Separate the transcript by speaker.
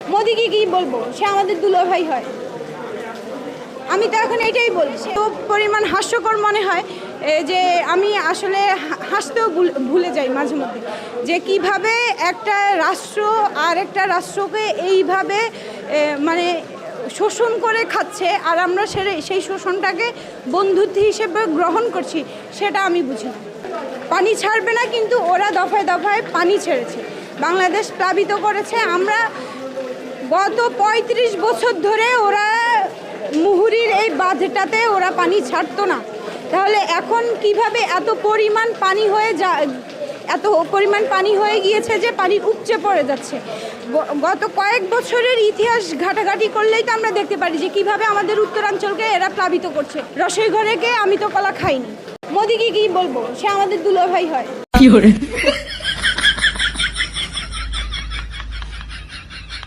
Speaker 1: মোদিকে কি বলবো, সে আমাদের দুলাভাই হয়। আমি তো এখন এটাই বলি, সে পরিমাণ হাস্যকর মনে হয় যে আমি আসলে হাসতেও ভুলে যাই মাঝে মধ্যে, যে কিভাবে একটা রাষ্ট্র আর একটা রাষ্ট্রকে এইভাবে মানে শোষণ করে খাচ্ছে, আর আমরা সেই শোষণটাকে বন্ধুত্ব হিসেবে গ্রহণ করছি, সেটা আমি বুঝি না। পানি ছাড়বে না, কিন্তু ওরা দফায় দফায় পানি ছেড়েছে, বাংলাদেশ প্লাবিত করেছে। আমরা গত ৩৫ বছর ধরে ওরা মুহুরীর এই বাঁধটাতে ওরা পানি ছাড়তো না, তাহলে এখন কিভাবে এত পরিমাণ পানি হয়ে গিয়েছে যে পানি উপচে পড়ে যাচ্ছে। গত কয়েক বছরের ইতিহাস ঘাটাঘাটি করলেই তো আমরা দেখতে পারি যে কিভাবে আমাদের উত্তরাঞ্চলকে এরা প্লাবিত করছে। রসই ঘরেকে আমি তো কলা খাইনি। মোদিকে কি বলবো, সে আমাদের দুলাভাই হয়।